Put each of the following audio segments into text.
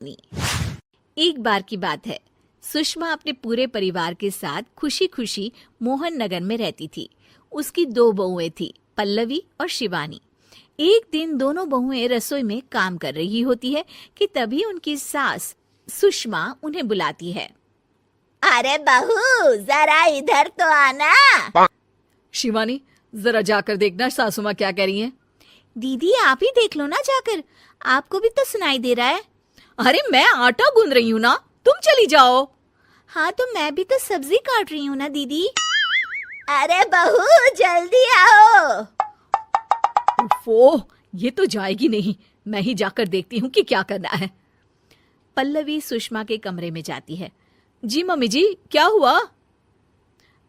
नहीं। एक बार की बात है, सुषमा अपने पूरे परिवार के साथ खुशी खुशी मोहन नगर में रहती थी। उसकी 2 बहुएं थी, पल्लवी और शिवानी। एक दिन दोनों बहुएं रसोई में काम कर रही होती है कि तभी उनकी सास सुषमा उन्हें बुलाती है। अरे बहू, जरा इधर तो आना। शिवानी, जरा जाकर देखना सासू माँ क्या कह रही हैं। दीदी आप ही देख लो ना जाकर, आपको भी तो सुनाई दे रहा है। अरे मैं आटा गूंद रही हूँ ना, तुम चली जाओ। हाँ तो मैं भी तो सब्जी काट रही हूँ ना दीदी। अरे बहू जल्दी आओ। ओफो, ये तो जाएगी नहीं। मैं ही जाकर देखती हूँ कि क्या करना है। पल्लवी सुषमा के कमरे में जाती है। जी मम्मी जी, क्या हुआ?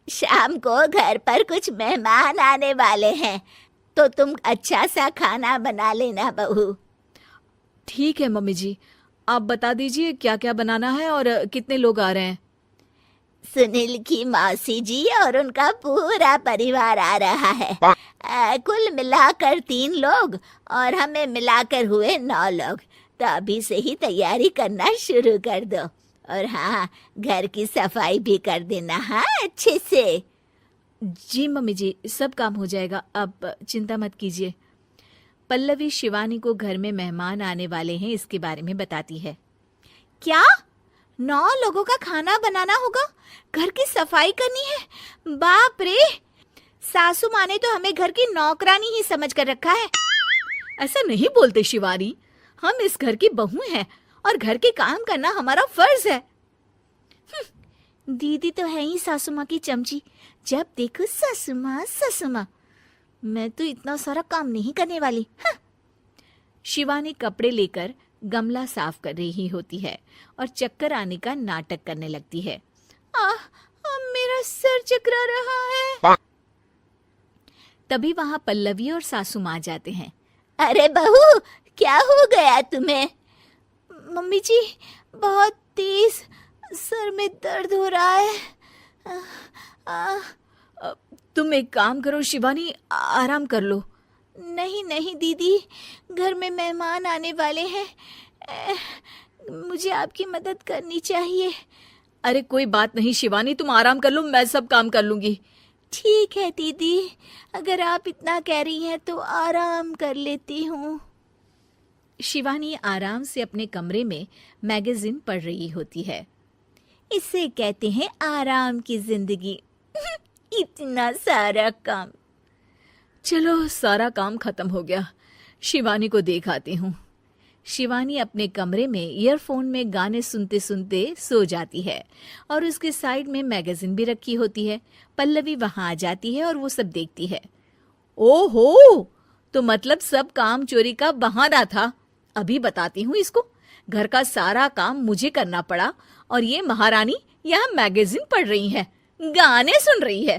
शाम को घर पर कुछ मेहमान आने वाले हैं, तो तुम अच्छा सा खाना बना लेना बहू। ठीक है मम्मी जी, आप बता दीजिए क्या क्या बनाना है और कितने लोग आ रहे हैं। सुनील की मौसी जी और उनका पूरा परिवार आ रहा है। कुल मिलाकर 3 लोग और हमें मिलाकर हुए 9 लोग। तो अभी से ही तैयारी करना शुरू कर दो। और हाँ, घर की सफाई भी कर देना, हाँ, अच्छे से। जी मम्मी जी, सब काम हो जाएगा, आप चिंता मत कीजिए। पल्लवी शिवानी को घर में मेहमान आने वाले हैं इसके बारे में बताती है। क्या 9 लोगों का खाना बनाना होगा, घर की सफाई करनी है? बाप रे, सासू माँ ने तो हमें घर की नौकरानी ही समझ कर रखा है। ऐसा नहीं बोलते शिवानी, हम इस घर की बहू हैं और घर के काम करना हमारा फर्ज है। दीदी तो है ही सासू माँ की चमची, जब देखो सासू माँ सासू माँ। मैं तो इतना सारा काम नहीं करने वाली। शिवानी कपड़े लेकर गमला साफ कर रही होती है और चक्कर आने का नाटक करने लगती है। मेरा सर चकरा रहा है। तभी वहां पल्लवी और सासू माँ जाते हैं। अरे बहू, क्या हो गया तुम्हें? मम्मी जी, बहुत तेज सर में दर्द हो रहा है। तुम एक काम करो शिवानी, आराम कर लो। नहीं नहीं दीदी, घर में मेहमान आने वाले हैं, मुझे आपकी मदद करनी चाहिए। अरे कोई बात नहीं शिवानी, तुम आराम कर लो, मैं सब काम कर लूंगी। ठीक है दीदी, अगर आप इतना कह रही हैं तो आराम कर लेती हूँ। शिवानी आराम से अपने कमरे में मैगजीन पढ़ रही होती है। इसे कहते हैं आराम की जिंदगी। इतना सारा काम। चलो सारा काम खत्म हो गया, शिवानी को देख आती हूँ। शिवानी अपने कमरे में ईयरफोन में गाने सुनते सुनते सो जाती है और उसके साइड में मैगजीन भी रखी होती है। पल्लवी वहां आ जाती है और वो सब देखती है। ओहो, तो मतलब सब काम चोरी का बहाना था। अभी बताती हूँ इसको। घर का सारा काम मुझे करना पड़ा और ये महारानी यहाँ मैगजीन पढ़ रही है, गाने सुन रही है।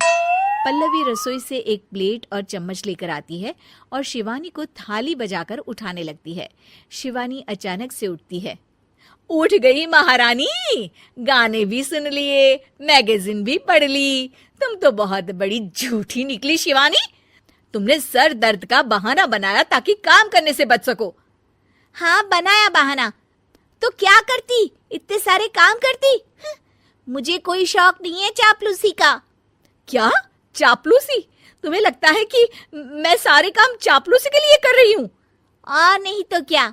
पल्लवी रसोई से एक प्लेट और चम्मच लेकर आती है और शिवानी को थाली बजाकर उठाने लगती है। शिवानी अचानक से उठती है। उठ गई महारानी, गाने भी सुन लिए, मैगजीन भी पढ़ ली। तुम तो बहुत बड़ी झूठी निकली शिवानी। तुमने सर दर्द का बहाना बनाया ताकि काम करने से बच सको। हाँ बनाया बहाना, तो क्या करती, इतने सारे काम करती। मुझे कोई शौक नहीं है चापलूसी का। क्या चापलूसी? तुम्हें लगता है कि मैं सारे काम चापलूसी के लिए कर रही हूँ? नहीं तो क्या।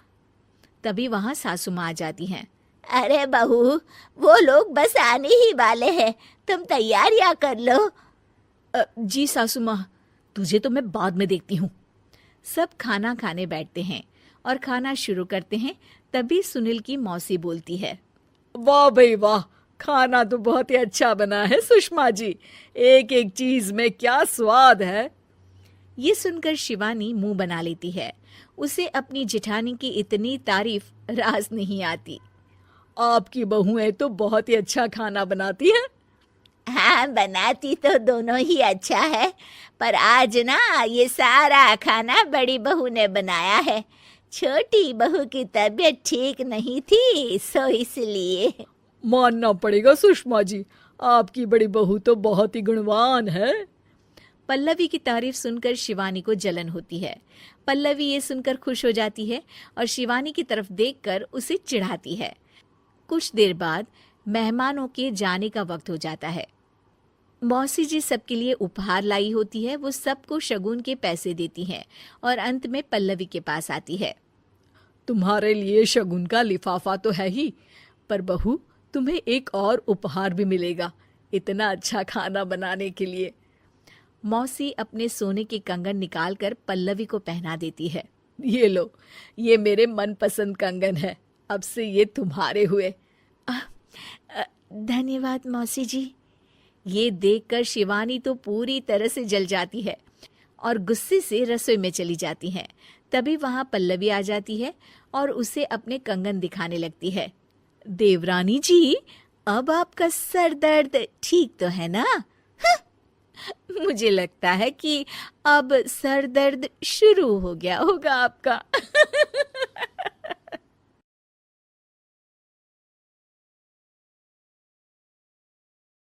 तभी वहां सासू माँ आ जाती हैं। अरे बहू, वो लोग बस आने ही वाले हैं, तुम तैयारियां कर लो। जी सासू माँ, तुझे तो मैं बाद में देखती हूँ। सब खाना खाने बैठते हैं और खाना शुरू करते हैं। तभी सुनील की मौसी बोलती है। वाह भाई वाह, खाना तो बहुत ही अच्छा बना है सुषमा जी, एक एक चीज में क्या स्वाद है। ये सुनकर शिवानी मुंह बना लेती है। उसे अपनी जेठानी की इतनी तारीफ रास नहीं आती। आपकी बहुएं तो बहुत ही अच्छा खाना बनाती हैं। हाँ, बनाती तो दोनों ही अच्छा है, पर आज ना ये सारा खाना बड़ी बहू ने बनाया है। छोटी बहू की तबीयत ठीक नहीं थी, सो इसलिए। मानना पड़ेगा सुषमा जी, आपकी बड़ी बहू तो बहुत ही गुणवान है। पल्लवी की तारीफ सुनकर शिवानी को जलन होती है। पल्लवी ये सुनकर खुश हो जाती है और शिवानी की तरफ देखकर उसे चिढ़ाती है। कुछ देर बाद मेहमानों के जाने का वक्त हो जाता है। मौसी जी सबके लिए उपहार लाई होती है। वो सबको शगुन के पैसे देती हैं और अंत में पल्लवी के पास आती है। तुम्हारे लिए शगुन का लिफाफा तो है ही, पर बहू तुम्हें एक और उपहार भी मिलेगा इतना अच्छा खाना बनाने के लिए। मौसी अपने सोने के कंगन निकालकर पल्लवी को पहना देती है। ये लो, ये मेरे मनपसंद कंगन है, अब से ये तुम्हारे हुए। धन्यवाद मौसी जी। ये देखकर शिवानी तो पूरी तरह से जल जाती है और गुस्से से रसोई में चली जाती है। तभी वहां पल्लवी आ जाती है और उसे अपने कंगन दिखाने लगती है। देवरानी जी, अब आपका सर दर्द ठीक तो है ना? मुझे लगता है कि अब सर दर्द शुरू हो गया होगा आपका।